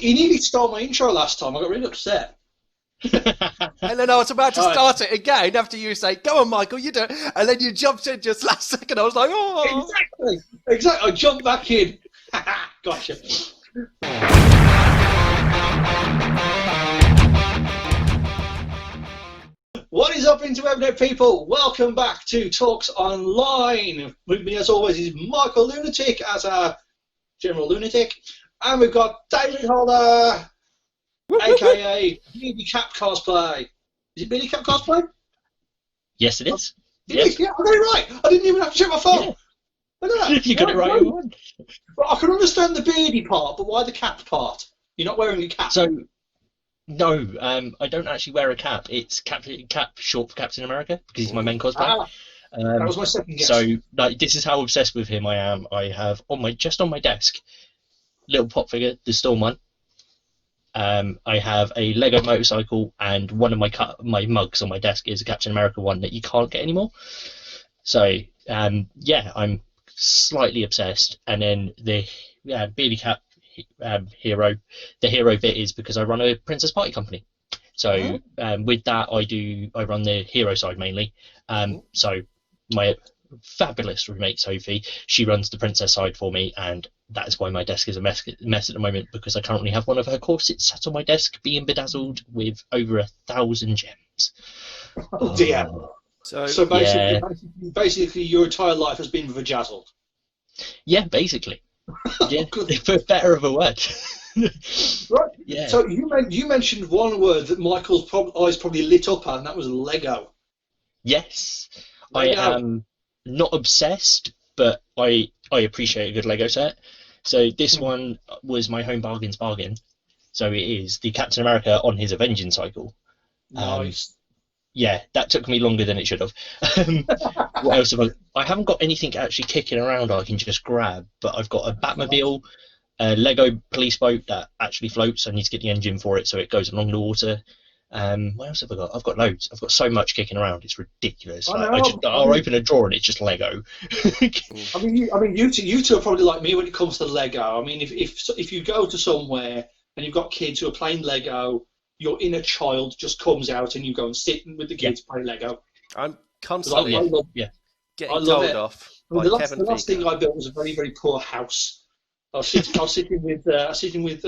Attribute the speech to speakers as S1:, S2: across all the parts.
S1: he nearly stole my intro last time. I got really upset.
S2: And then I was about to start it again after you say, "Go on, Michael, you do it," and then you jumped in just last second. I was like, "Oh,
S1: exactly." I jumped back in. Gotcha. What is up, interwebnet people? Welcome back to Talks Online. With me, as always, is Michael Lunatic as our general lunatic, and we've got David Holder, aka Baby Cap Cosplay. Is it Baby Cap Cosplay?
S3: Yes, it is.
S1: It is, yeah, I got it right. I didn't even have to check my phone.
S3: Yeah.
S1: Look at that.
S3: You got it right.
S1: Well, I can understand the beardy part, but why the cap part? You're not wearing a cap.
S3: So, no, I don't actually wear a cap. It's cap short for Captain America because he's my main cosplay.
S1: That was my second guess.
S3: So, like, this is how obsessed with him I am. I have on my desk, little pop figure, the Storm one. I have a Lego motorcycle, and one of my mugs on my desk is a Captain America one that you can't get anymore. So, yeah, I'm slightly obsessed. And then the Beardy Cap hero, the hero bit is because I run a princess party company. So with that, I run the hero side mainly. So my fabulous roommate Sophie, she runs the princess side for me, and that is why my desk is a mess at the moment, because I currently have one of her corsets sat on my desk being bedazzled with over 1,000 gems.
S1: Oh dear. So basically, your entire life has been vajazzled.
S3: Yeah, basically. Yeah, for better of a word.
S1: Right.
S3: Yeah.
S1: So you mentioned one word that Michael's eyes probably lit up at, and that was Lego.
S3: Yes,
S1: Lego.
S3: I am not obsessed, but I appreciate a good Lego set. So this one was my home bargain's bargain. So it is the Captain America on his Avenging cycle.
S1: Nice.
S3: Yeah, that took me longer than it should have. What else have I haven't got anything actually kicking around I can just grab, but I've got a Batmobile, a Lego police boat that actually floats. I need to get the engine for it so it goes along the water. What else have I got? I've got loads. I've got so much kicking around. It's ridiculous. I'll open a drawer and it's just Lego.
S1: I mean, you two are probably like me when it comes to Lego. I mean, if you go to somewhere and you've got kids who are playing Lego, your inner child just comes out and you go and sit with the kids play Lego.
S2: I'm constantly getting told off by Kevin.
S1: The last thing I built was a very, very poor house. I was sitting with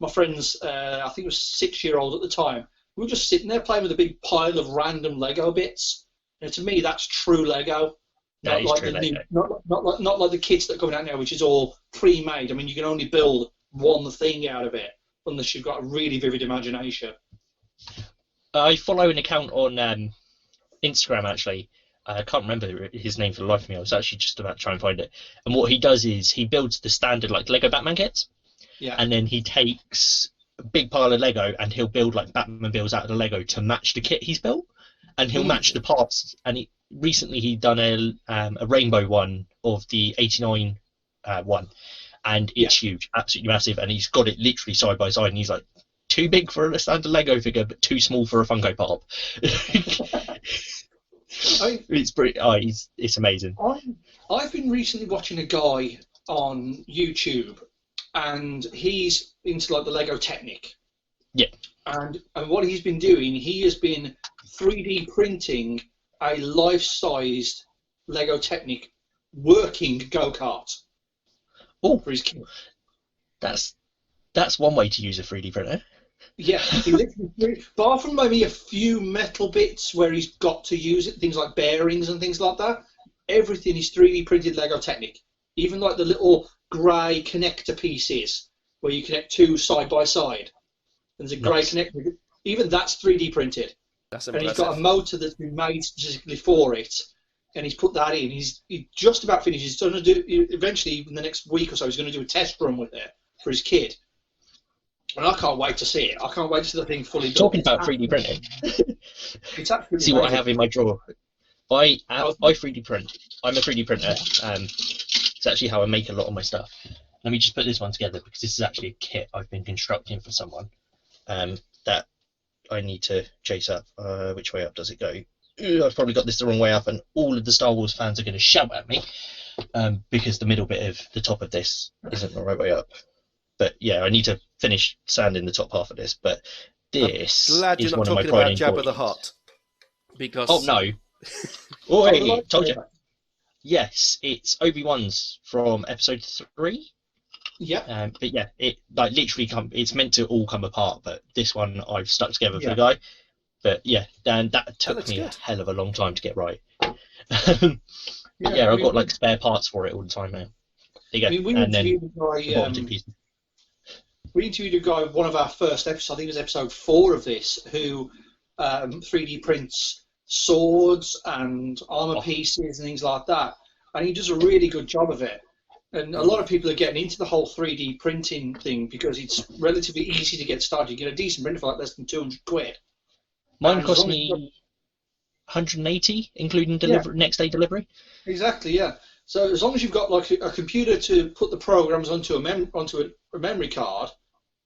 S1: my friends. I think it was 6-year-old at the time. We were just sitting there playing with a big pile of random Lego bits. And to me, that's true Lego. Not like the kits that are coming out now, which is all pre-made. I mean, you can only build one thing out of it unless you've got a really vivid imagination.
S3: I follow an account on Instagram, actually. I can't remember his name for the life of me. I was actually just about to try and find it. And what he does is he builds the standard like Lego Batman kits. Yeah. And then he takes a big pile of Lego and he'll build like Batmobiles out of the Lego to match the kit he's built. And he'll match the parts. And recently he'd done a rainbow one of the 89 one. And it's huge, absolutely massive. And he's got it literally side by side. And he's like, too big for a standard Lego figure, but too small for a Funko Pop. It's pretty. It's amazing.
S1: I've been recently watching a guy on YouTube, and he's into like the Lego Technic.
S3: Yeah.
S1: And what he's been doing, he has been 3D printing a life-sized Lego Technic working go-kart.
S3: Oh,
S1: for his kid.
S3: That's one way to use a 3D printer.
S1: Yeah, he literally, bar from maybe a few metal bits where he's got to use it, things like bearings and things like that, everything is 3D printed Lego Technic. Even like the little grey connector pieces where you connect two side by side. There's a grey connector. Even that's 3D printed.
S2: That's impressive.
S1: And he's got a motor that's been made specifically for it, and he's put that in. He's just about finished. He's going to do eventually in the next week or so. He's going to do a test run with it for his kid. And I can't wait to see it. I can't wait to see the thing fully built.
S3: Talking about 3D printing.
S1: It's absolutely
S3: see what I have in my drawer. I 3D print. I'm a 3D printer. It's actually how I make a lot of my stuff. Let me just put this one together because this is actually a kit I've been constructing for someone that I need to chase up. Which way up does it go? I've probably got this the wrong way up, and all of the Star Wars fans are going to shout at me because the middle bit of the top of this isn't the right way up. But yeah, I need to finished sanding the top half of this, but this
S2: Glad you're
S3: is
S2: not
S3: one of my
S2: talking
S3: pride
S2: about
S3: and
S2: Jabba the
S3: joy.
S2: Hutt. Because...
S3: Oh no!
S1: Oh,
S3: Wait, told you. Yes, it's Obi-Wan's from episode 3.
S1: Yeah.
S3: But yeah, it like literally it's meant to all come apart, but this one I've stuck together for
S1: Yeah.
S3: the guy. But yeah, and that took
S2: looks
S3: me
S2: good.
S3: a hell of a long time to get right.
S1: Yeah,
S3: I've got like spare parts for it all the time now. There you go.
S1: we
S3: And then
S1: interviewed
S3: the bottom 2 pieces.
S1: we interviewed a guy, one of our first episodes, I think it was episode 4 of this, who 3D prints swords and armor pieces and things like that, and he does a really good job of it. And a lot of people are getting into the whole 3D printing thing because it's relatively easy to get started. You get a decent printer for like less than 200 quid.
S3: Mine cost me 180, including next day delivery.
S1: Exactly, yeah. So as long as you've got like a computer to put the programs onto a memory card,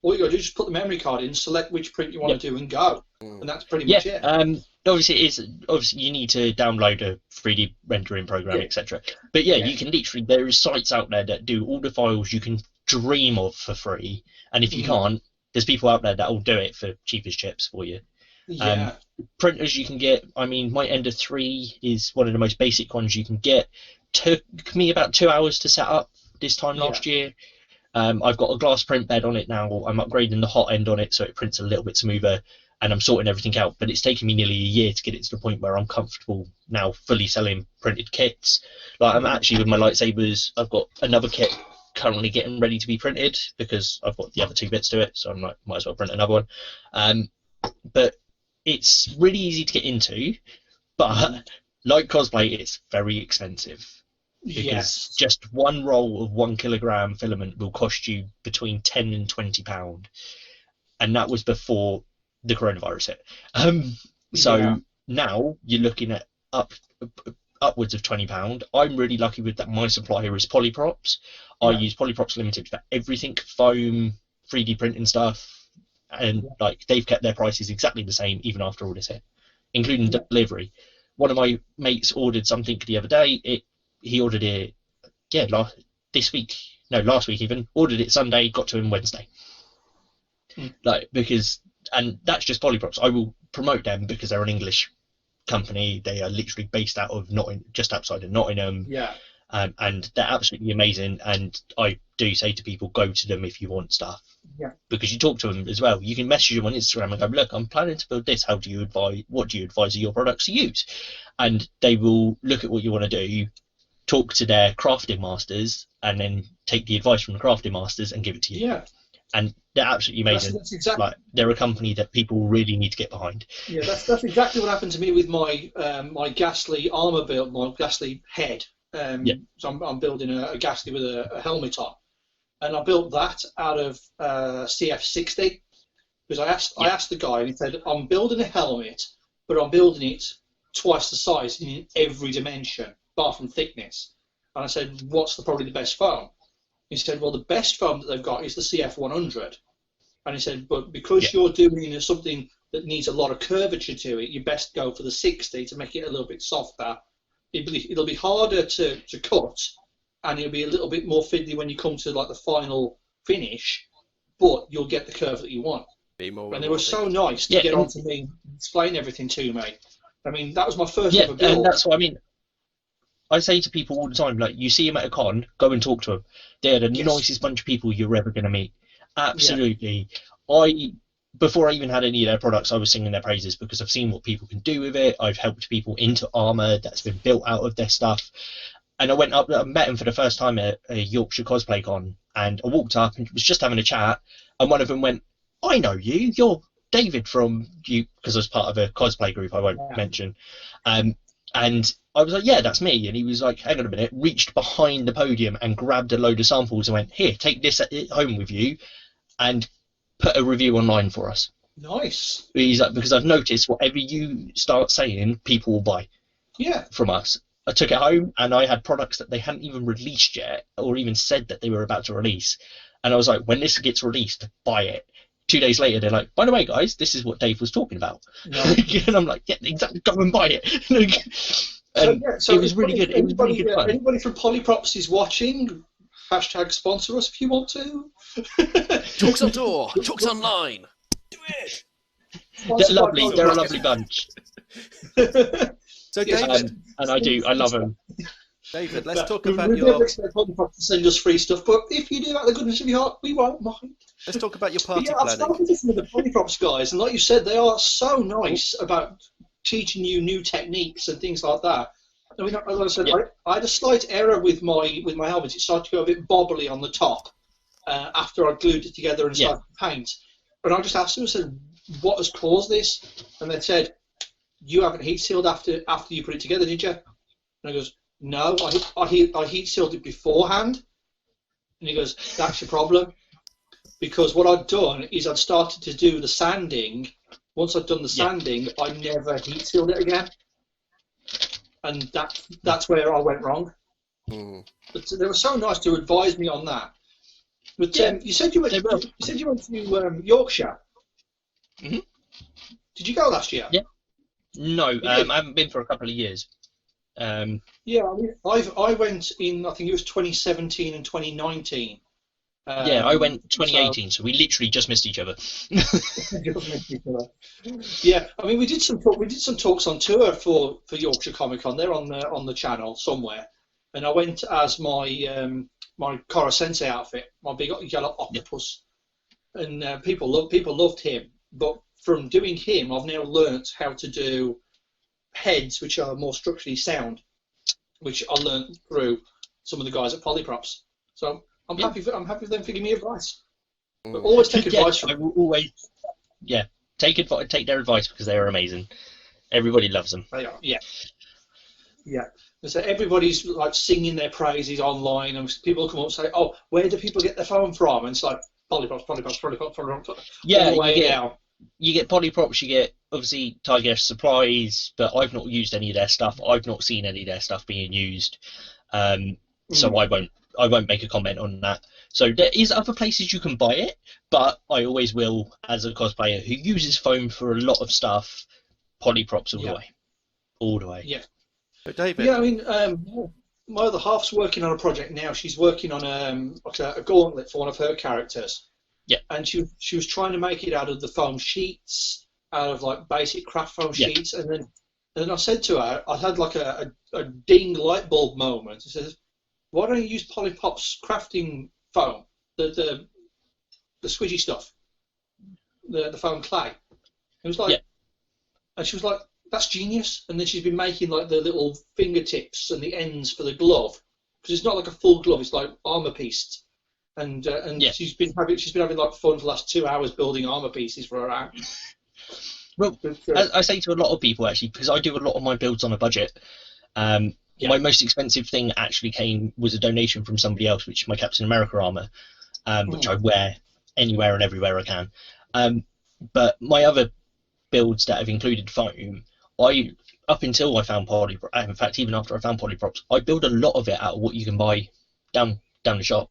S1: all you got to do is just put the memory card in, select which print you want to do, and go. And that's pretty much it.
S3: Obviously you need to download a 3D rendering program, etc. But you can literally, there is sites out there that do all the files you can dream of for free, and if you can't, there's people out there that will do it for cheap as chips for you.
S1: Yeah.
S3: Printers you can get, I mean, my Ender 3 is one of the most basic ones you can get. Took me about 2 hours to set up this time last year. I've got a glass print bed on it now. I'm upgrading the hot end on it so it prints a little bit smoother, and I'm sorting everything out. But it's taken me nearly a year to get it to the point where I'm comfortable now fully selling printed kits. Like I'm actually, with my lightsabers, I've got another kit currently getting ready to be printed because I've got the other 2 bits to it, so I'm like, might as well print another one. But it's really easy to get into, but like cosplay, it's very expensive. Because just one roll of 1 kilogram filament will cost you between £10 and £20, and that was before the coronavirus hit. So now you're looking at upwards of £20. I'm really lucky with that. My supplier is Polyprops. I use Polyprops Limited for everything, foam, 3D printing stuff, and like they've kept their prices exactly the same even after all this hit, including delivery. One of my mates ordered something the other day. He ordered it, last week even. Ordered it Sunday, got to him Wednesday. And that's just Polyprops. I will promote them because they're an English company. They are literally based out of just outside of Nottingham.
S1: Yeah.
S3: And they're absolutely amazing. And I do say to people, go to them if you want stuff.
S1: Yeah.
S3: Because you talk to them as well. You can message them on Instagram and go, look, I'm planning to build this. What do you advise of your products to use? And they will look at what you want to do, talk to their crafting masters, and then take the advice from the crafting masters and give it to you.
S1: Yeah.
S3: And they're absolutely amazing.
S1: That's exactly.
S3: Like, they're a company that people really need to get behind.
S1: Yeah, that's exactly what happened to me with my my Ghastly armor build, my Ghastly head. So I'm building a Ghastly with a helmet on, and I built that out of CF60 because I asked the guy, and he said, I'm building a helmet, but I'm building it twice the size in every dimension, bar from thickness. And I said, what's probably the best foam? He said, well, the best foam that they've got is the CF100. And he said, but because you're doing something that needs a lot of curvature to it, you best go for the 60 to make it a little bit softer. It'll be harder to cut, and it'll be a little bit more fiddly when you come to like the final finish, but you'll get the curve that you want. And they were so nice to get on to me and explain everything to me. I mean, that was my first ever build.
S3: And that's what I mean. I say to people all the time, like, you see them at a con, go and talk to them. They're the nicest bunch of people you're ever going to meet. Absolutely. Before I even had any of their products, I was singing their praises because I've seen what people can do with it. I've helped people into armor that's been built out of their stuff. And I went up, I met them for the first time at a Yorkshire Cosplay Con, and I walked up and was just having a chat, and one of them went, I know you, you're David from you, because I was part of a cosplay group I won't mention. And I was like, yeah, that's me. And he was like, hang on a minute, reached behind the podium and grabbed a load of samples and went, here, take this home with you and put a review online for us.
S1: Nice.
S3: He's like, because I've noticed whatever you start saying, people will buy from us. I took it home and I had products that they hadn't even released yet or even said that they were about to release. And I was like, when this gets released, buy it. 2 days later, they're like, by the way, guys, this is what Dave was talking about. No. And I'm like, yeah, exactly, go and buy it. So it was really good. It was really good fun.
S1: Anybody from Polyprops is watching, Hashtag sponsor us if you want to.
S2: Talksontour, Talks Online. Do it.
S3: They're lovely. They're a lovely bunch.
S2: So
S1: Yes,
S2: David,
S3: And I love them.
S2: David, let's talk
S1: we
S2: about
S1: never
S2: your
S1: expect Polyprop to send us free stuff, but if you do out of the goodness of your heart, we won't mind.
S2: let's talk about your
S1: But
S2: party
S1: yeah, I've
S2: planning.
S1: spoken to some of the Polyprops guys, and like you said, they are so nice about teaching you new techniques and things like that. I mean, as I said, I had a slight error with my helmet. It started to go a bit bobbly on the top after I glued it together and started to paint. And I just asked them, I said, what has caused this? And they said, you haven't heat sealed after you put it together, did you? And I goes, no, I heat sealed it beforehand. And he goes, that's your problem. Because what I'd done is I'd started to do the sanding. Once I'd done the sanding, I never heat sealed it again. And that's where I went wrong. But they were so nice to advise me on that. But you said you went to Yorkshire.
S3: Mm-hmm.
S1: Did you go last year?
S3: Yeah. No, I haven't been for a couple of years.
S1: Yeah, I mean, I went in. I think it was 2017 and 2019.
S3: Yeah, I went 2018, so we literally just missed each other.
S1: Yeah, I mean, we did some talks on tour for Yorkshire Comic Con. They're on the channel somewhere, and I went as my my Koro Sensei outfit, my big yellow octopus, and people loved him. But from doing him, I've now learnt how to do heads which are more structurally sound, which I learnt through some of the guys at Polyprops. So I'm happy for them for giving me advice. But always take advice from
S3: I will always take their advice because they are amazing. Everybody loves them.
S1: They are, yeah. So everybody's like singing their praises online, and people come up and say, "Oh, where do people get their phone from?" And it's like Polyprops.
S3: Yeah,
S1: you
S3: get Polyprops, you get obviously Tiger Supplies, but I've not used any of their stuff. I've not seen any of their stuff being used, so I won't make a comment on that. So there is other places you can buy it, but I always will, as a cosplayer who uses foam for a lot of stuff, Polyprops all the way.
S1: Yeah.
S2: So David.
S1: Yeah, I mean, my other half's working on a project now. She's working on a gauntlet for one of her characters.
S3: Yeah.
S1: And she was trying to make it out of the foam sheets, out of like basic craft foam sheets, and then I said to her, I had like a ding light bulb moment. I says, why don't you use Polypop's crafting foam, the squidgy stuff, the foam clay? It was like, and she was like, that's genius. And then she's been making like the little fingertips and the ends for the glove, because it's not like a full glove; it's like armor pieced. And she's been having like fun for the last 2 hours building armor pieces for her out.
S3: Well, I say to a lot of people actually, because I do a lot of my builds on a budget. My most expensive thing actually was a donation from somebody else, which is my Captain America armor, which I wear anywhere and everywhere I can. But my other builds that have included foam, up until I found Polyprops, in fact, even after I found Polyprops, I build a lot of it out of what you can buy down the shop.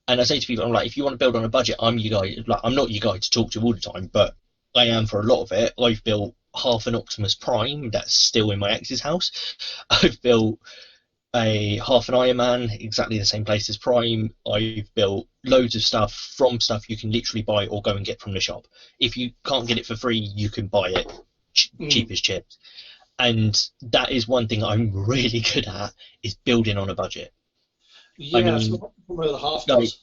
S3: And I say to people, I'm like, if you want to build on a budget, I'm your guy. Like, I'm not your guy to talk to all the time, but I am for a lot of it. I've built half an Optimus Prime that's still in my ex's house. I've built half an Iron Man, exactly the same place as Prime. I've built loads of stuff from stuff you can literally buy or go and get from the shop. If you can't get it for free, you can buy it cheap as chips. And that is one thing I'm really good at, is building on a budget.
S1: Yeah, that's what the half does.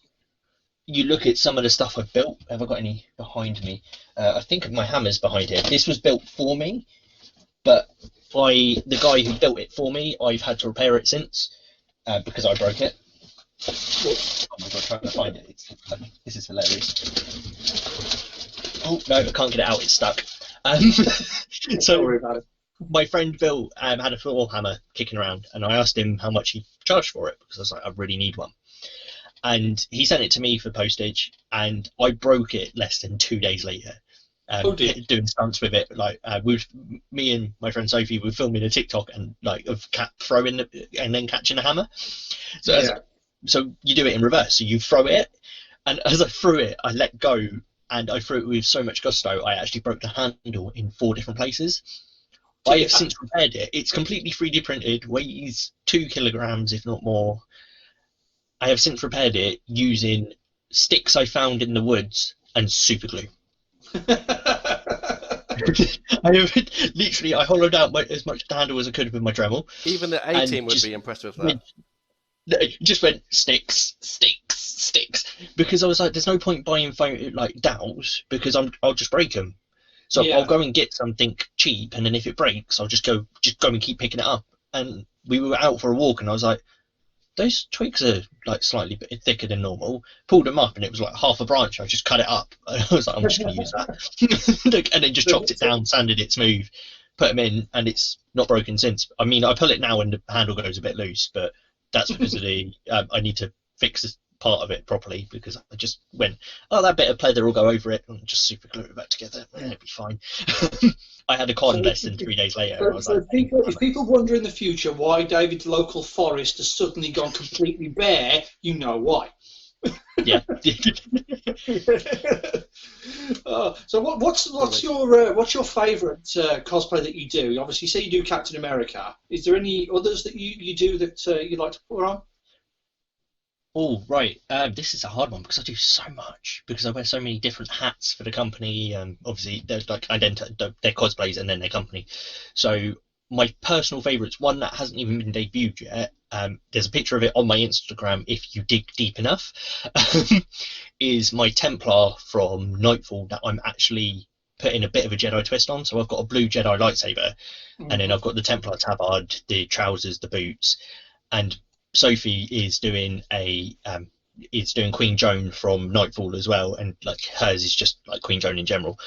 S3: You look at some of the stuff I've built. Have I got any behind me? I think my hammer's behind here. This was built for me, but the guy who built it for me, I've had to repair it since because I broke it. Oh my god, trying to find it. This is hilarious. Oh no, I can't get it out. It's stuck. So
S1: Don't worry about it.
S3: My friend Bill had a floor hammer kicking around, and I asked him how much he charged for it because I was like, I really need one. And he sent it to me for postage, and I broke it less than 2 days later. Doing stunts with it, like me and my friend Sophie were filming a TikTok and like of cat throwing and then catching a hammer. So you do it in reverse. So you throw it, and as I threw it, I let go, and I threw it with so much gusto, I actually broke the handle in 4 different places. I have since repaired it. It's completely 3D printed, weighs 2 kilograms, if not more. I have since repaired it using sticks I found in the woods and super glue. I have literally I hollowed out as much of the handle as I could with my Dremel.
S2: Even the A team would be impressed with that.
S3: Just went sticks, sticks, sticks, because I was like, there's no point buying like dowels because I'll just break them. So I'll go and get something cheap, and then if it breaks, I'll just go and keep picking it up. And we were out for a walk, and I was like, those twigs are like slightly bit thicker than normal. Pulled them up, and it was like half a branch. I just cut it up. I was like, I'm just going to use that, and then just chopped it down, sanded it smooth, put them in, and it's not broken since. I mean, I pull it now, and the handle goes a bit loose, but that's because of the I need to fix this part of it properly because I just went, oh, that bit of pleather will go over it, and just super glue it back together. It'll be fine. I had a con less than 3 days later. I was like,
S1: if people wonder in the future why David's local forest has suddenly gone completely bare, you know why.
S3: Yeah.
S1: So what's your favourite cosplay that you do? Obviously, you say you do Captain America. Is there any others that you do that you like to put on?
S3: Oh, right. This is a hard one because I do so much because I wear so many different hats for the company. Obviously, they're like they're cosplays and then their company. So my personal favourite's one that hasn't even been debuted yet. There's a picture of it on my Instagram if you dig deep enough. Is my Templar from Nightfall that I'm actually putting a bit of a Jedi twist on. So I've got a blue Jedi lightsaber, and then I've got the Templar tabard, the trousers, the boots, and Sophie is doing Queen Joan from Nightfall as well, and like hers is just like Queen Joan in general.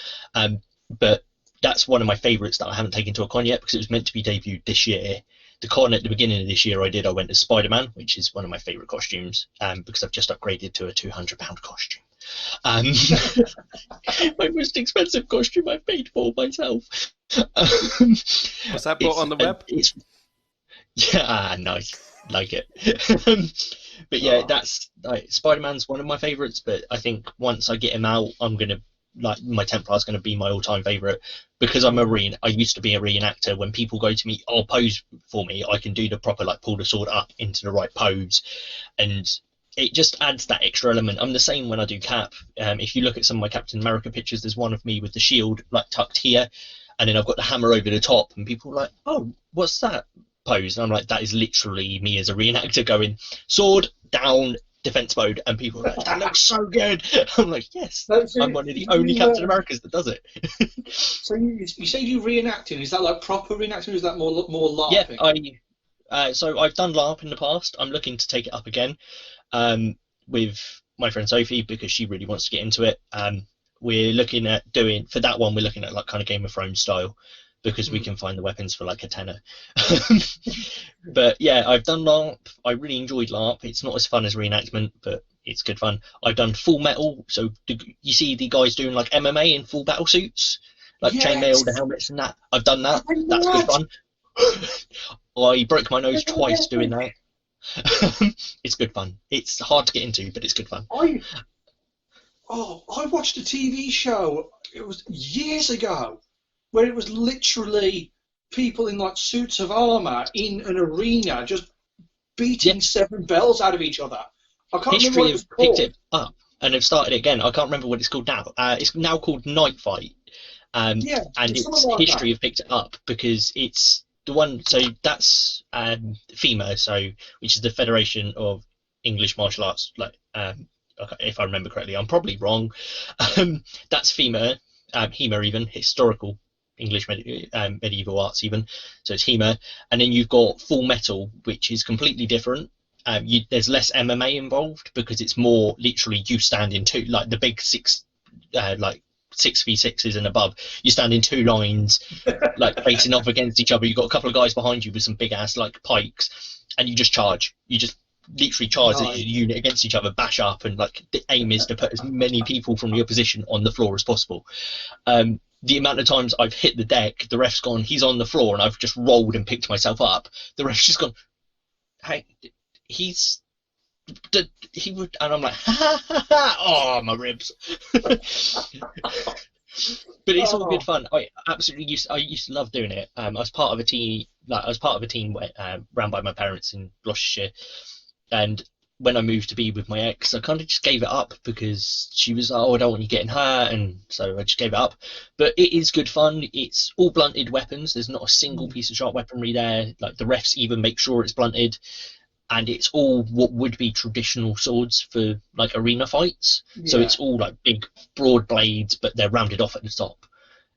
S3: But that's one of my favourites that I haven't taken to a con yet because it was meant to be debuted this year. The con at the beginning of this year I went as Spider-Man, which is one of my favourite costumes, because I've just upgraded to a £200 costume. My most expensive costume I've paid for myself.
S2: Was that bought on the web?
S3: Yeah, nice. Like it. But yeah, that's like Spider-Man's one of my favorites, but I think once I get him out, I'm gonna like my Templar's gonna be my all-time favorite because I used to be a reenactor. When people go to me, "Oh, pose for me," I can do the proper like pull the sword up into the right pose, and it just adds that extra element. I'm the same when I do Cap. If you look at some of my Captain America pictures, there's one of me with the shield like tucked here, and then I've got the hammer over the top, and people are like, "Oh, what's that pose?" And I'm like, that is literally me as a reenactor going sword down, defense mode, and people are like, that looks so good. I'm like, yes, I'm one of the only Captain Americas that does it.
S1: So you say you reenacting? Is that like proper reenacting, or is that more LARPing?
S3: Yeah, so I've done LARP in the past. I'm looking to take it up again with my friend Sophie because she really wants to get into it. We're looking at for that one, we're looking at like kind of Game of Thrones style, because we can find the weapons for like a tenner. But yeah, I've done LARP. I really enjoyed LARP. It's not as fun as reenactment, but it's good fun. I've done Full Metal, so you see the guys doing like MMA in full battle suits, like chainmail, the helmets and that. I've done that. That's good fun. I broke my nose twice doing that. It's good fun. It's hard to get into, but it's good fun.
S1: I watched a TV show. It was years ago, where it was literally people in like suits of armour in an arena just beating seven bells out of each other. I can't remember what it was called.
S3: Picked it up and have started it again. I can't remember what it's called now. It's now called Night Fight. And it's like History have picked it up because it's the one. So that's FEMA, so which is the Federation of English Martial Arts. Like if I remember correctly, I'm probably wrong. That's FEMA, HEMA even historical English medieval arts even. So it's HEMA, and then you've got Full Metal, which is completely different. There's less MMA involved because it's more literally you stand in two, like the big 6v6s and above. You stand in two lines, like facing off against each other. You've got a couple of guys behind you with some big ass like pikes, and you just charge. You just literally charge the unit against each other, bash up, and like the aim is to put as many people from the opposition on the floor as possible. The amount of times I've hit the deck, the ref's gone, he's on the floor, and I've just rolled and picked myself up. The ref's just gone, hey, he would, and I'm like, ha ha ha, oh, my ribs. But it's all good fun. I used to love doing it. I was part of a team, run by my parents in Gloucestershire, and when I moved to be with my ex, I kind of just gave it up because she was like, oh, I don't want you getting hurt, and so I just gave it up. But it is good fun. It's all blunted weapons. There's not a single piece of sharp weaponry there. Like the refs even make sure it's blunted, and it's all what would be traditional swords for like arena fights. So it's all like big, broad blades, but they're rounded off at the top.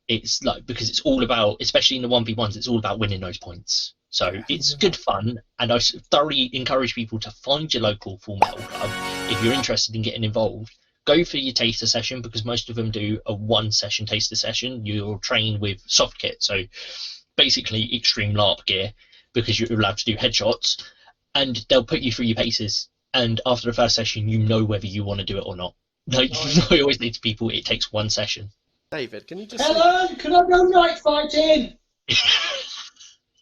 S3: It's like, because it's all about, especially in the 1v1s, it's all about winning those points. So it's good fun, and I thoroughly encourage people to find your local Full Metal club if you're interested in getting involved. Go for your taster session, because most of them do a 1-session taster session. You'll train with soft kit, so basically extreme LARP gear, because you're allowed to do headshots, and they'll put you through your paces. And after the first session, you know whether you want to do it or not. Like, I always say to people, it takes 1 session.
S2: David, can you just...
S1: Hello, can I go night fighting?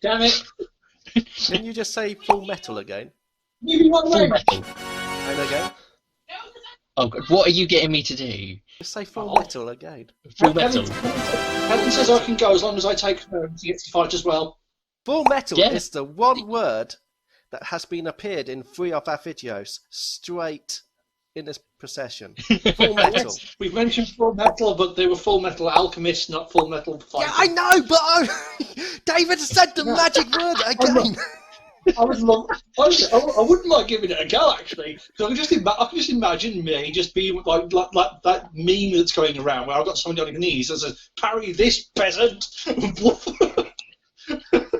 S1: Damn it.
S2: Can you just say Full Metal again?
S1: Maybe one
S3: Full
S1: way.
S3: Metal.
S2: And again?
S3: Oh, God, what are you getting me to do?
S2: Just say Full Metal again.
S3: Full Metal.
S1: Helen says I can go as long as I take her to get to fight as well.
S2: Full Metal
S3: Yeah.
S2: is the one word that has been appeared in 3 of our videos straight in this procession. Full Metal.
S1: Yes, we've mentioned Full Metal, but they were Full Metal Alchemists, not Full Metal Fighting.
S2: Yeah, I know, but David said the magic word again.
S1: I wouldn't mind giving it a go, actually. Because I can just imagine me just being like that meme that's going around where I've got somebody on his knees that says, "Parry this peasant."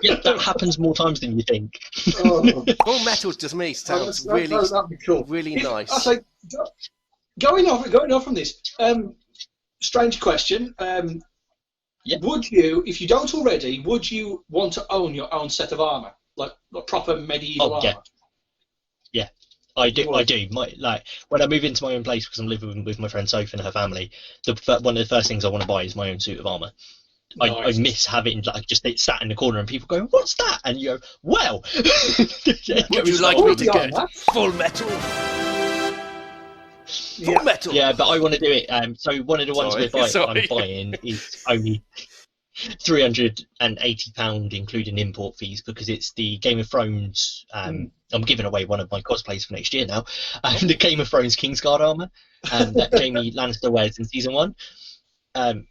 S3: Yeah, that happens more times than you think.
S1: Oh.
S2: Full Metal to me sounds
S1: that'd be cool.
S2: really nice.
S1: I say, going off from this, strange question. Would you, if you don't already, would you want to own your own set of armor, like proper medieval armor?
S3: Yeah, I do. I do. Like when I move into my own place, because I'm living with my friend Sophie and her family, one of the first things I want to buy is my own suit of armor. I miss having like just it sat in the corner and people going, "What's that?" And you go, "Well,
S2: would you like me to get Full Metal?" Full Metal.
S3: Yeah, but I want to do it. So one of the ones I'm buying is only £380, including import fees, because it's the Game of Thrones. I'm giving away one of my cosplays for next year now. The Game of Thrones Kingsguard armor that Jaime Lannister wears in season 1.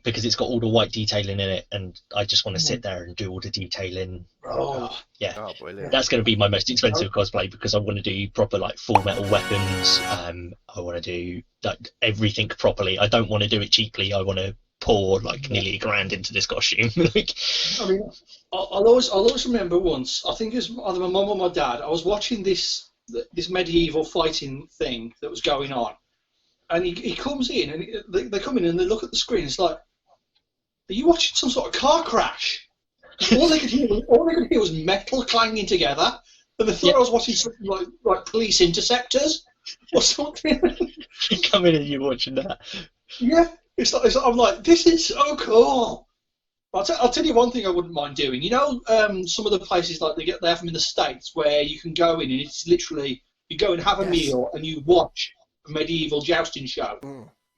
S3: Because it's got all the white detailing in it, and I just want to sit there and do all the detailing.
S1: Oh,
S3: yeah,
S2: brilliant.
S3: That's going to be my most expensive cosplay, because I want to do proper like Full Metal weapons. I want to do like everything properly. I don't want to do it cheaply. I want to pour like nearly £1,000 into this costume. Like,
S1: I mean, I'll always remember once. I think it was either my mum or my dad. I was watching this medieval fighting thing that was going on. And he comes in, and they come in and they look at the screen. It's like, are you watching some sort of car crash? All they could hear was metal clanging together, and they thought I was watching something like Police Interceptors or something.
S3: Come in and you're watching that.
S1: Yeah, it's like I'm like, this is so cool. I'll tell you one thing I wouldn't mind doing. You know, some of the places like they have them in the States where you can go in and it's literally you go and have a meal and you watch medieval jousting show.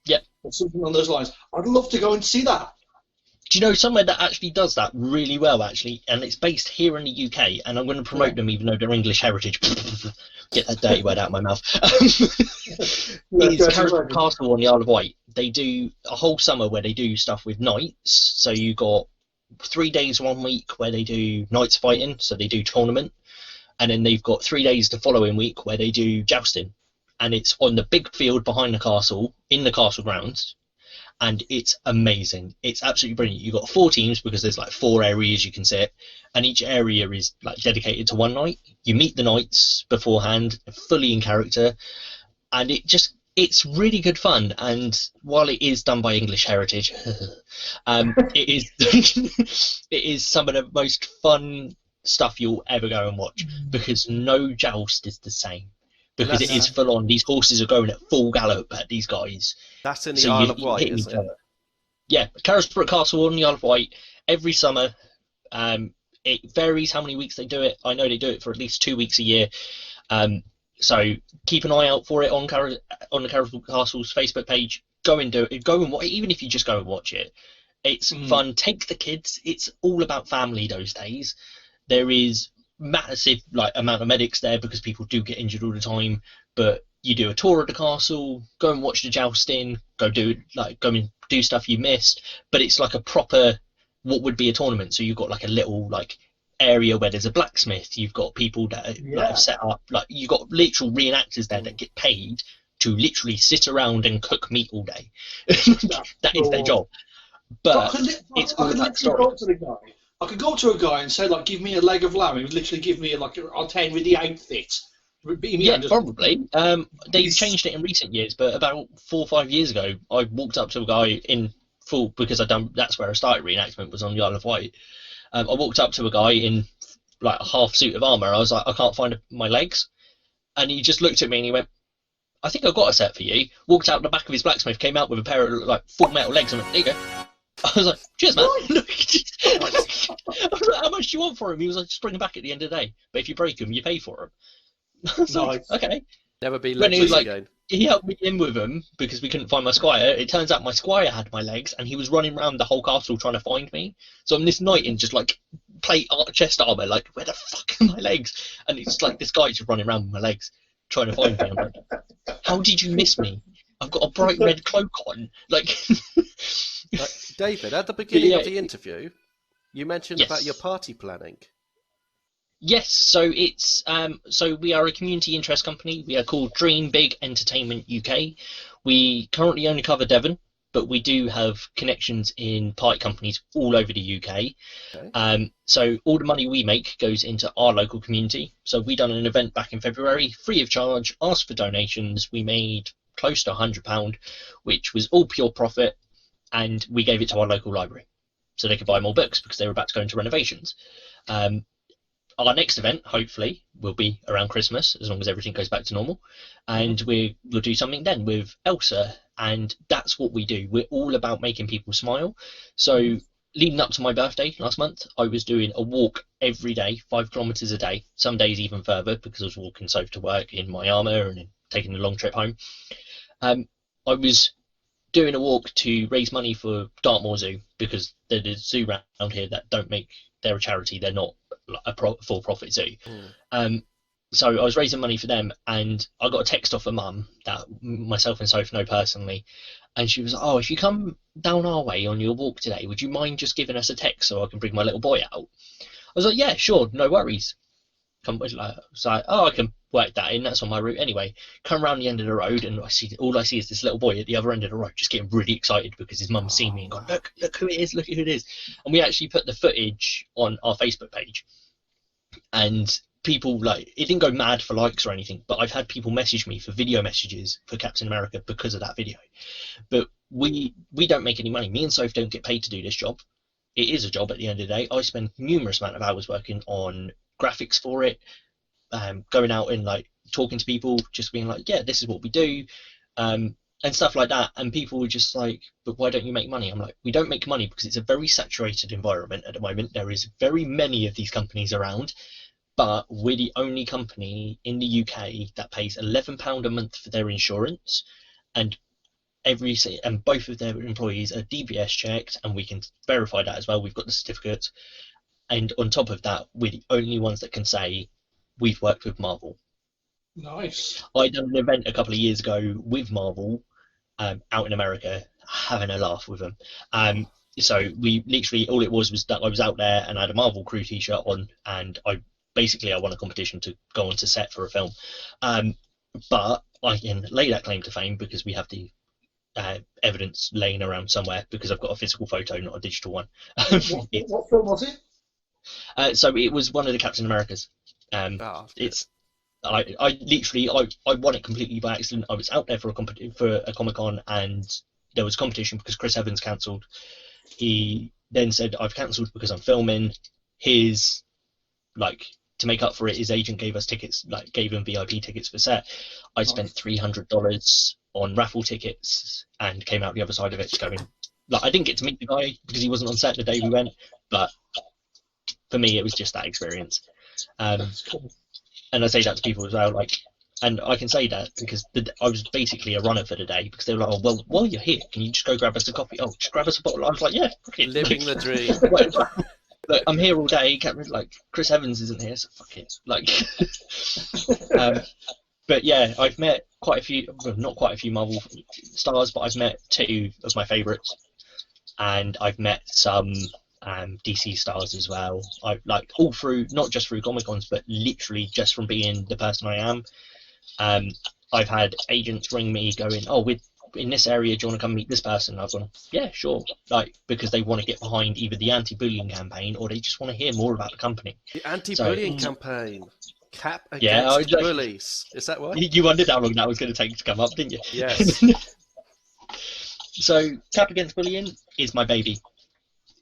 S3: Yep.
S1: Or something on those lines. I'd love to go and see that.
S3: Do you know somewhere that actually does that really well, actually, and it's based here in the UK, and I'm going to promote them even though they're English heritage. Get that dirty word out of my mouth. It's Carisbrooke Castle on the Isle of Wight. They do a whole summer where they do stuff with knights. So you got 3 days 1 week where they do knights fighting, so they do tournament, and then they've got 3 days the following week where they do jousting. And it's on the big field behind the castle, in the castle grounds, and it's amazing. It's absolutely brilliant. You've got 4 teams, because there's like 4 areas you can sit, and each area is like dedicated to one knight. You meet the knights beforehand, fully in character, and it's really good fun. And while it is done by English heritage, it is some of the most fun stuff you'll ever go and watch, because no joust is the same. Because it is full on. These horses are going at full gallop at these guys.
S2: That's in the Isle of Wight, isn't it?
S3: Yeah, Carisbrooke Castle on the Isle of Wight every summer. It varies how many weeks they do it. I know they do it for at least 2 weeks a year. So keep an eye out for it on the Carisbrooke Castle's Facebook page. Go and do it. Go and watch. Even if you just go and watch it, it's fun. Take the kids. It's all about family those days. There is massive like amount of medics there because people do get injured all the time. But you do a tour of the castle, go and watch the jousting, go and do stuff you missed. But it's like a proper what would be a tournament. So you've got like a little like area where there's a blacksmith. You've got people that like, have set up like you've got literal reenactors there that get paid to literally sit around and cook meat all day. That is their job. But it's all about story.
S1: I could go to a guy and say, like, give me a leg of lamb. He would literally give me like a 10 with the outfit.
S3: Probably. They've changed it in recent years, but about 4 or 5 years ago, I walked up to a guy in full because that's where I started reenactment was on the Isle of Wight. I walked up to a guy in like a half suit of armour. I was like, I can't find my legs, and he just looked at me and he went, I think I've got a set for you. Walked out the back of his blacksmith, came out with a pair of like full metal legs, and went, there you go. I was like, cheers, man. I was like, how much do you want for him? He was like, just bring them back at the end of the day. But if you break them, you pay for them. I was like, okay.
S2: Never be
S3: when he was like,
S2: again.
S3: He helped me in with them because we couldn't find my squire. It turns out my squire had my legs, and he was running around the whole castle trying to find me. So I'm this knight in just like chest armor, like where the fuck are my legs? And it's like this guy just running around with my legs trying to find me. I'm like, how did you miss me? I've got a bright red cloak on. Like,
S2: David, at the beginning of the interview, you mentioned about your party planning.
S3: Yes, so it's so we are a community interest company. We are called Dream Big Entertainment UK. We currently only cover Devon, but we do have connections in party companies all over the UK. Okay. So all the money we make goes into our local community. So we done an event back in February, free of charge, asked for donations. We made close to £100, which was all pure profit, and we gave it to our local library so they could buy more books because they were about to go into renovations. Our next event, hopefully, will be around Christmas, as long as everything goes back to normal. And we'll do something then with Elsa. And that's what we do. We're all about making people smile. So leading up to my birthday last month, I was doing a walk every day, 5 kilometres a day, some days even further because I was walking so to work in my armour and taking a long trip home. I was doing a walk to raise money for Dartmoor Zoo because there's a zoo around here that don't make, they're a charity, they're not a for-profit zoo. So I was raising money for them, and I got a text off a mum that myself and Soph know personally, and she was like, oh, if you come down our way on your walk today, would you mind just giving us a text so I can bring my little boy out? I was like, yeah, sure, no worries. So oh, I can work that in, that's on my route anyway. Come around the end of the road, and all I see is this little boy at the other end of the road just getting really excited because his mum's seen me and gone, look who it is, look who it is. And we actually put the footage on our Facebook page, and people, like, it didn't go mad for likes or anything, but I've had people message me for video messages for Captain America because of that video. But we don't make any money. Me and Soph don't get paid to do this job. It is a job at the end of the day. I spend numerous amount of hours working on graphics for it, going out and like talking to people, just being like, yeah, this is what we do, and stuff like that. And people were just like, but why don't you make money? I'm like, we don't make money because it's a very saturated environment at the moment. There is very many of these companies around, but we're the only company in the UK that pays £11 a month for their insurance, and both of their employees are DBS checked, and we can verify that as well. We've got the certificates, and on top of that, we're the only ones that can say we've worked with Marvel.
S1: Nice.
S3: I done an event a couple of years ago with Marvel, out in America, having a laugh with them. So we literally, all it was that I was out there and I had a Marvel crew t-shirt on, and I won a competition to go onto set for a film. But I can lay that claim to fame because we have the evidence laying around somewhere, because I've got a physical photo, not a digital one.
S1: What film was it?
S3: So it was one of the Captain Americas. It's I literally won it completely by accident. I was out there for a Comic-Con, and there was competition because Chris Evans cancelled. He then said, I've cancelled because I'm filming. His, like, to make up for it, his agent gave us tickets, like gave him VIP tickets for set. I spent $300 on raffle tickets and came out the other side of it going, like, I didn't get to meet the guy because he wasn't on set the day we went, but for me it was just that experience. And I say that to people as well, like, and I can say that because I was basically a runner for the day, because they were like, oh, well, while you're here, can you just go grab us a coffee? Oh, just grab us a bottle. I was like, yeah, okay.
S2: Living the dream.
S3: But I'm here all day. Like Chris Evans isn't here, so fuck it. Like, but yeah, I've met quite a few, well, not quite a few Marvel stars, but I've met 2 of my favourites, and I've met some DC stars as well. I've like all through, not just through Comic Cons, but literally just from being the person I am. I've had agents ring me going, "Oh, we're in this area. Do you want to come meet this person?" I've gone, "Yeah, sure." Like, because they want to get behind either the anti-bullying campaign or they just want to hear more about the company.
S2: The anti-bullying campaign. Cap against
S3: Yeah,
S2: bullies. Is that what?
S3: You wondered how long that was going to take to come up, didn't you?
S2: Yes.
S3: So, Cap Against Bullying is my baby.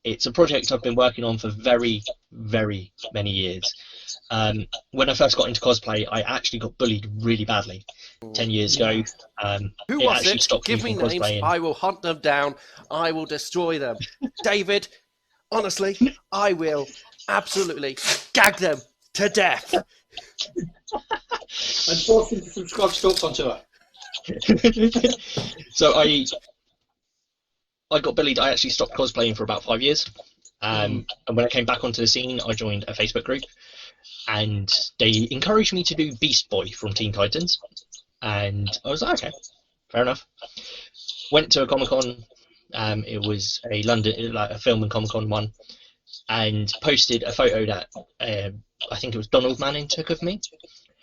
S3: It's a project I've been working on for very, very many years. When I first got into cosplay, I actually got bullied really badly 10 years ago.
S2: Who was it? Give me names. I will hunt them down. I will destroy them. David, honestly, I will absolutely gag them to death.
S1: And force them to subscribe to Talksontour.
S3: So I got bullied. I actually stopped cosplaying for about 5 years. And when I came back onto the scene, I joined a Facebook group, and they encouraged me to do Beast Boy from Teen Titans. And I was like, okay, fair enough. Went to a Comic-Con. It was a London, like a film and Comic-Con one, and posted a photo that I think it was Donald Manning took of me.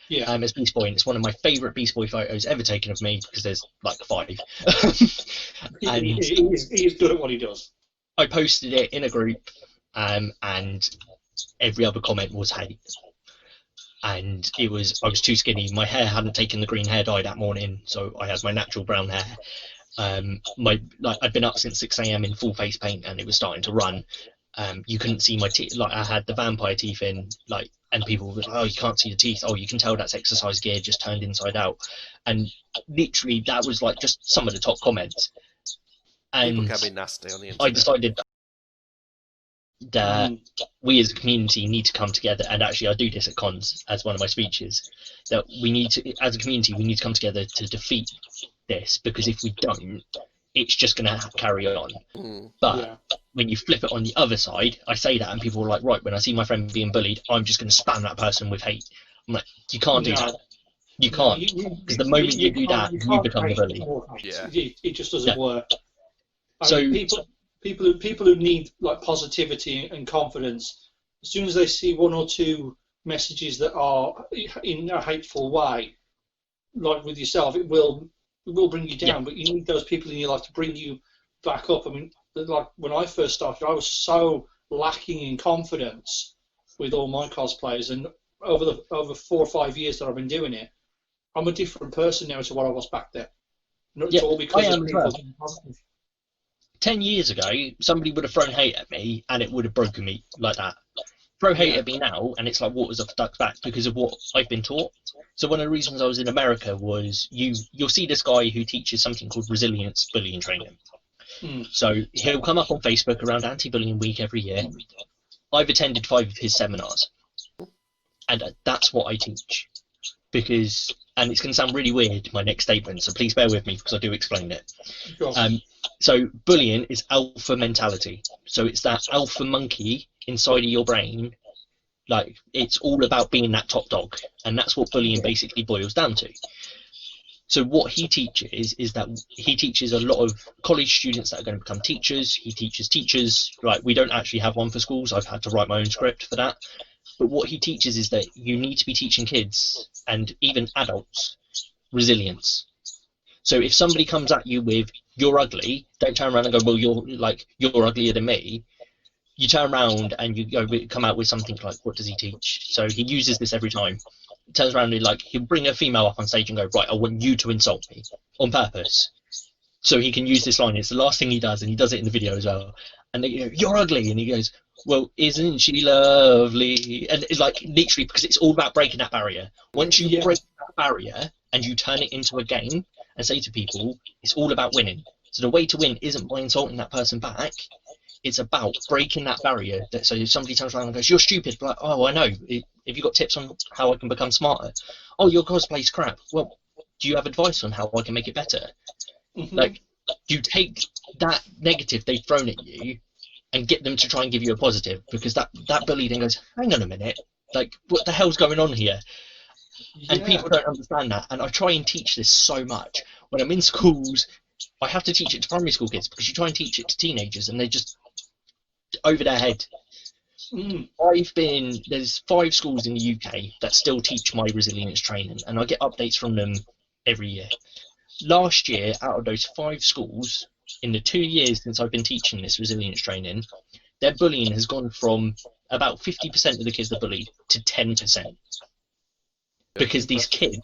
S1: Yeah.
S3: As Beast Boy, and it's one of my favourite Beast Boy photos ever taken of me, because there's like 5. And
S1: he's good at what he does.
S3: I posted it in a group, and every other comment was hate. And I was too skinny. My hair hadn't taken the green hair dye that morning, so I had my natural brown hair. I'd been up since 6 AM in full face paint, and it was starting to run. You couldn't see my teeth. Like, I had the vampire teeth in, like, and people were like, "Oh, you can't see the teeth. Oh, you can tell that's exercise gear just turned inside out." And literally, that was like just some of the top comments. And
S2: people can be nasty on the internet.
S3: I decided that we as a community need to come together, and actually I do this at cons as one of my speeches, that we need to, as a community, we need to come together to defeat this, because if we don't, it's just going to carry on. But when you flip it on the other side, I say that and people are like, right, when I see my friend being bullied, I'm just going to spam that person with hate. I'm like, you can't do that. You can't, because the moment you do that, you become the bully.
S1: Yeah. It just doesn't work.
S3: So
S1: people who need like positivity and confidence, as soon as they see 1 or 2 messages that are in a hateful way, like with yourself, it will bring you down. But you need those people in your life to bring you back up. I mean, like when I first started, I was so lacking in confidence with all my cosplays, and over 4 or 5 years that I've been doing it, I'm a different person now to what I was back then. Not all because of people being positive.
S3: 10 years ago, somebody would have thrown hate at me, and it would have broken me like that. Throw hate at me now, and it's like waters off a duck's back, because of what I've been taught. So one of the reasons I was in America was you'll see this guy who teaches something called resilience bullying training. So he'll come up on Facebook around anti-bullying week every year. I've attended 5 of his seminars, and that's what I teach. Because, and it's going to sound really weird, my next statement, so please bear with me because I do explain it. So bullying is alpha mentality. So it's that alpha monkey inside of your brain. Like, it's all about being that top dog, and that's what bullying basically boils down to. So what he teaches is that he teaches a lot of college students that are going to become teachers. He teaches teachers. Like, we don't actually have one for schools. I've had to write my own script for that. But what he teaches is that you need to be teaching kids and even adults resilience. So if somebody comes at you with, "You're ugly," don't turn around and go, "Well, you're uglier than me." You turn around and you come out with something like, what does he teach? So he uses this every time. He turns around and he'll bring a female up on stage and go, "Right, I want you to insult me on purpose." So he can use this line. It's the last thing he does, and he does it in the video as well. And they go, "You're ugly," and he goes, "Well, isn't she lovely?" And it's like, literally, because it's all about breaking that barrier. Once you break that barrier and you turn it into a game and say to people, it's all about winning. So the way to win isn't by insulting that person back. It's about breaking that barrier. So if somebody turns around and goes, "You're stupid," like, "Oh, I know. Have you got tips on how I can become smarter?" "Oh, your cosplay's crap." "Well, do you have advice on how I can make it better?" Like, you take that negative they've thrown at you and get them to try and give you a positive, because that bully then goes, hang on a minute, like, what the hell's going on here? And people don't understand that. And I try and teach this so much. When I'm in schools, I have to teach it to primary school kids, because you try and teach it to teenagers and they just over their head. There's 5 schools in the UK that still teach my resilience training, and I get updates from them every year. Last year, out of those 5 schools, in the 2 years since I've been teaching this resilience training, their bullying has gone from about 50% of the kids are bullied to 10%. Because these kids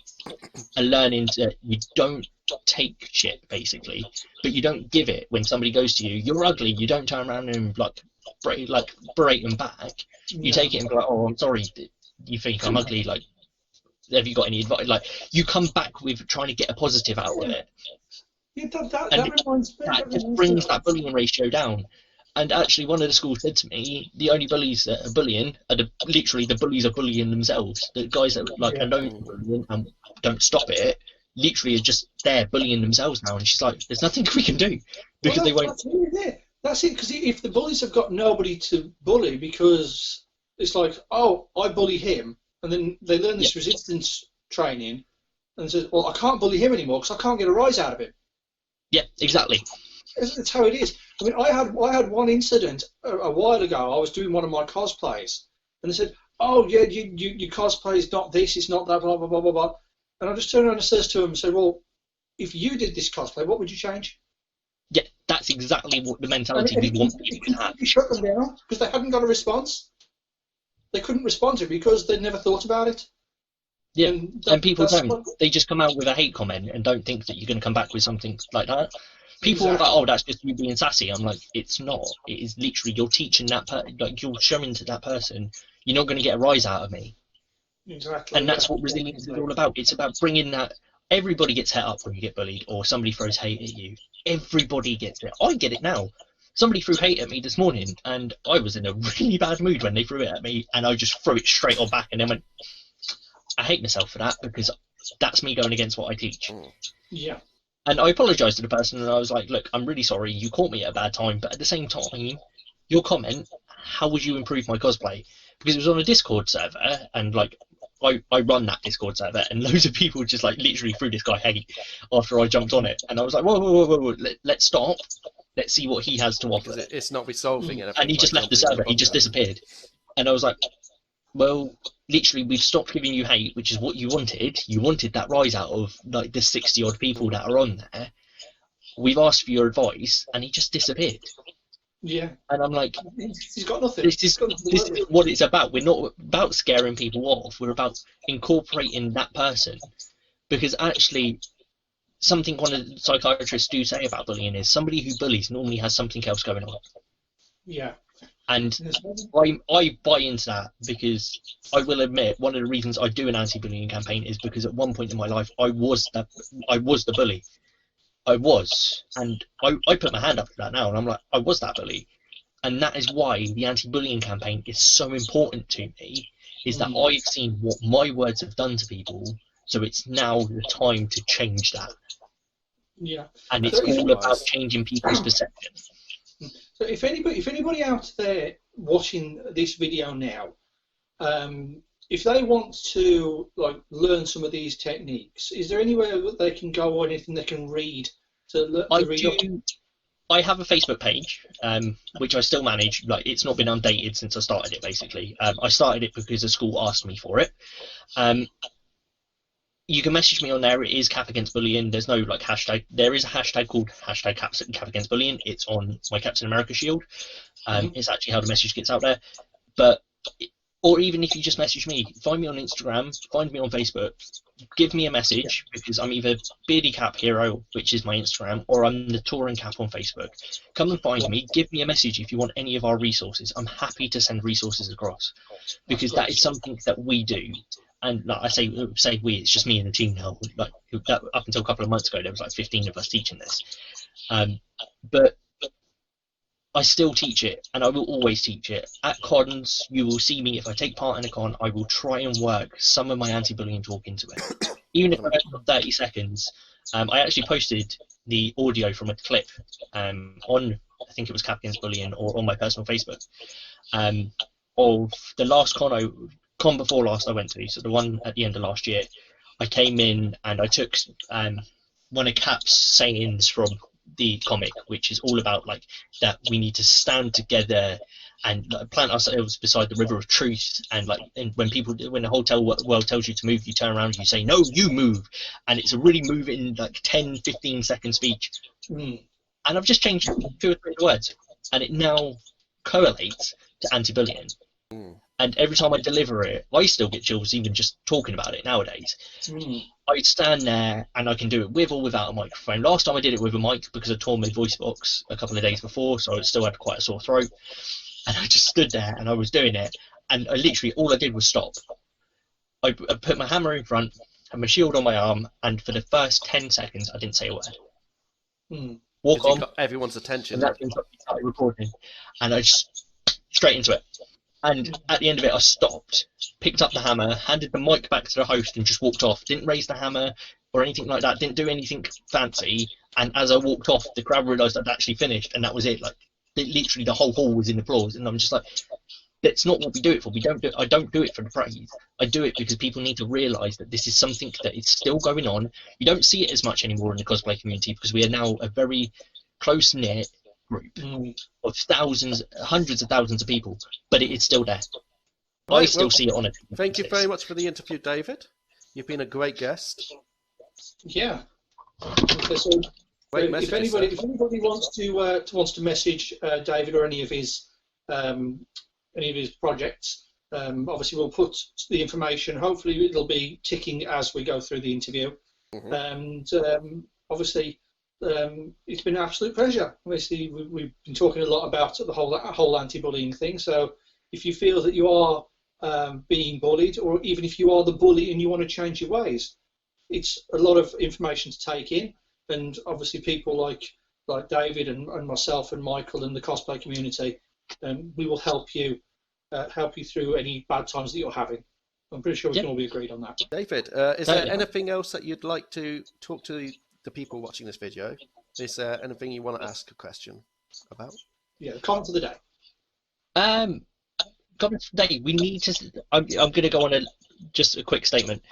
S3: are learning that you don't take shit, basically, but you don't give it. When somebody goes to you, you're ugly, you don't turn around and berate them back. You take it and be like, oh, I'm sorry, you think I'm ugly, like, have you got any advice? Like, you come back with trying to get a positive out of it. That just brings that bullying ratio down. And actually, one of the schools said to me, the only bullies that are bullying are literally the bullies are bullying themselves. The guys that are known for bullying and don't stop it, literally are just there bullying themselves now. And she's like, there's nothing we can do, because they won't.
S1: That's it, because if the bullies have got nobody to bully, because it's like, oh, I bully him, and then they learn this resistance training, and says, well, I can't bully him anymore because I can't get a rise out of him.
S3: Yeah, exactly.
S1: That's how it is. I mean, I had one incident a while ago. I was doing one of my cosplays, and they said, "Oh, yeah, your cosplay is not this, it's not that, blah blah blah blah blah." And I just turned around and says to him, "Say, well, if you did this cosplay, what would you change?"
S3: Yeah, that's exactly what the mentality we want people to have.
S1: You shut them down because they hadn't got a response. They couldn't respond to it because they'd never thought about it.
S3: Yeah, and people don't. They just come out with a hate comment and don't think that you're going to come back with something like that. People are like, oh, that's just you being sassy. I'm like, it's not. It is literally, you're teaching like, you're showing to that person, you're not going to get a rise out of me.
S1: Exactly.
S3: And that's what resilience is all about. It's about bringing that. Everybody gets hit up when you get bullied or somebody throws hate at you. Everybody gets it. I get it now. Somebody threw hate at me this morning, and I was in a really bad mood when they threw it at me, and I just threw it straight on back, and then went, I hate myself for that, because that's me going against what I teach.
S1: Yeah.
S3: And I apologised to the person, and I was like, look, I'm really sorry, you caught me at a bad time, but at the same time, your comment, how would you improve my cosplay? Because it was on a Discord server, and like, I run that Discord server, and loads of people just like literally threw this guy hate after I jumped on it. And I was like, whoa, let's stop. Let's see what he has to offer.
S2: It's not resolving anything.
S3: And he just left the server, he just disappeared. And I was like, well, literally, we've stopped giving you hate, which is what you wanted. You wanted that rise out of like the 60 odd people that are on there. We've asked for your advice, and he just disappeared.
S1: Yeah.
S3: And I'm like,
S1: he's got nothing.
S3: This is what it's about. We're not about scaring people off. We're about incorporating that person. Because actually, something one of the psychiatrists do say about bullying is somebody who bullies normally has something else going on.
S1: Yeah.
S3: And I buy into that, because I will admit one of the reasons I do an anti-bullying campaign is because at one point in my life I was the bully. I was, and I put my hand up to that now, and I'm like, I was that bully, and that is why the anti-bullying campaign is so important to me. Is that I've seen what my words have done to people, so it's now the time to change that.
S1: Yeah.
S3: And it's all about changing people's perception.
S1: So if anybody out there watching this video now, if they want to like learn some of these techniques, is there anywhere that they can go or anything they can read to read?
S3: I have a Facebook page, which I still manage. Like, it's not been updated since I started it. Basically, I started it because the school asked me for it. You can message me on there. It is Cap Against Bullying. There's no like hashtag. There is a hashtag called hashtag Cap Against Bullying. It's on my Captain America shield. It's actually how the message gets out there. But or even if you just message me, find me on Instagram, find me on Facebook, give me a message, because I'm either Beardy Cap Hero, which is my Instagram, or I'm the Touring Cap on Facebook. Come and find me, give me a message if you want any of our resources. I'm happy to send resources across, because that is something that we do. And like I say we, it's just me and the team now. Like up until a couple of months ago, there was like 15 of us teaching this. But I still teach it, and I will always teach it. At cons, you will see me, if I take part in a con, I will try and work some of my anti-bullying talk into it. Even if I have got 30 seconds, I actually posted the audio from a clip on I think it was Captain's Bullying, or on my personal Facebook, of the last con before last I went to, so the one at the end of last year. I came in and I took one of Cap's sayings from the comic, which is all about like that we need to stand together and plant ourselves beside the river of truth, and like, and when the whole world tells you to move, you turn around and you say no, you move, and it's a really moving like 10-15 second speech. And I've just changed 2 or 3 words, and it now correlates to anti-bullying. And every time I deliver it, I still get chills even just talking about it nowadays. I stand there and I can do it with or without a microphone. Last time I did it with a mic because I tore my voice box a couple of days before, so I still had quite a sore throat. And I just stood there and I was doing it, and I literally, all I did was stop. I put my hammer in front and my shield on my arm, and for the first 10 seconds I didn't say a word. Walk on.
S2: Got everyone's attention.
S3: And that means I started recording, and I just straight into it. And at the end of it, I stopped, picked up the hammer, handed the mic back to the host, and just walked off. Didn't raise the hammer or anything like that. Didn't do anything fancy. And as I walked off, the crowd realised I'd actually finished, and that was it. Like, literally, the whole hall was in applause, and I'm just like, that's not what we do it for. I don't do it for the praise. I do it because people need to realise that this is something that is still going on. You don't see it as much anymore in the cosplay community because we are now a very close-knit group of thousands, hundreds of thousands of people, but it is still there. I still see it on it.
S2: Thank you very much for the interview, David. You've been a great guest.
S1: Yeah. So, if anybody wants to message David or any of his projects, obviously we'll put the information. Hopefully it'll be ticking as we go through the interview. And obviously. It's been an absolute pleasure. Obviously, we've been talking a lot about the whole anti-bullying thing. So, if you feel that you are being bullied, or even if you are the bully and you want to change your ways, it's a lot of information to take in. And obviously, people like David and myself and Michael and the cosplay community, we will help you through any bad times that you're having. I'm pretty sure we can all be agreed on that.
S2: David, is there anything else that you'd like to talk to the people watching this video? Is there anything you want to ask a question about?
S1: Yeah, comment of the day.
S3: Comment of the day. We need to. I'm going to go on just a quick statement.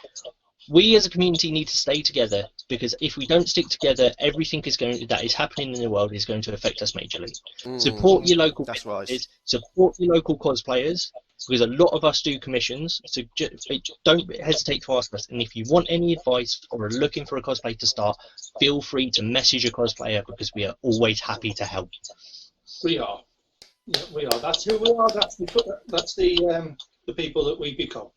S3: We as a community need to stay together, because if we don't stick together, everything that is happening in the world is going to affect us majorly. Support your local businesses, support your local cosplayers, because a lot of us do commissions, so don't hesitate to ask us. And if you want any advice or are looking for a cosplay to start, feel free to message a cosplayer, because we are always happy to help.
S1: We are. Yeah, we are. That's who we are. That's the people that we become.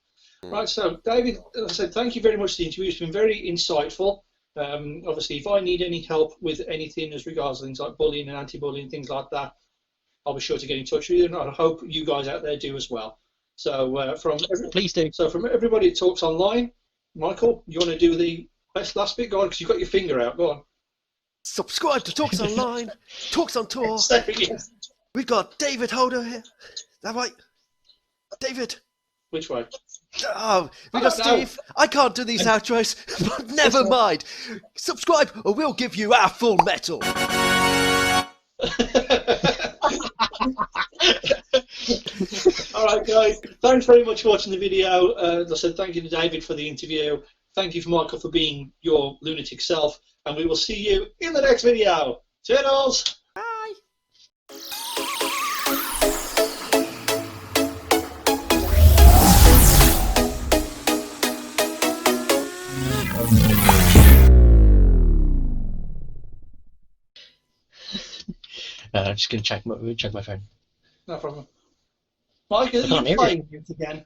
S1: Right, so David, as I said, thank you very much for the interview. It's been very insightful. Obviously, if I need any help with anything as regards to things like bullying and anti-bullying, things like that, I'll be sure to get in touch with you, and I hope you guys out there do as well. So
S3: please do.
S1: So from everybody at Talks Online, Michael, you want to do the last bit? Go on, because you've got your finger out. Go on.
S2: Subscribe to Talks Online, Talks on Tour. We've got David Holder here. Is that right? David.
S1: Which way?
S2: Oh, we got Steve. I can't do these outros, but never mind. Subscribe or we'll give you our full metal.
S1: Alright guys, thanks very much for watching the video. As I said, thank you to David for the interview. Thank you for Michael for being your lunatic self. And we will see you in the next video. Toodles!
S2: Bye!
S3: I'm just going to check my phone.
S1: No problem. Michael, are you playing it again?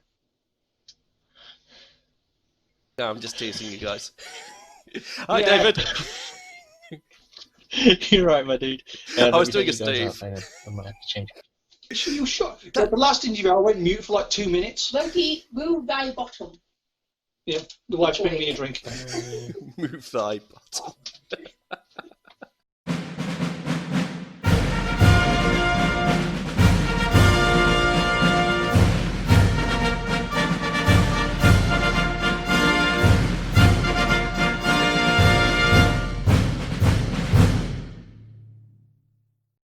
S2: No, I'm just teasing you guys. Hi, David.
S3: You're right, my dude.
S2: I was doing a Steve.
S3: I might have to change.
S1: You shot. The last interview, I went mute for like 2 minutes.
S4: Loki, move thy bottom.
S1: Yeah, the wife's bringing me a drink.
S2: Move thy bottom.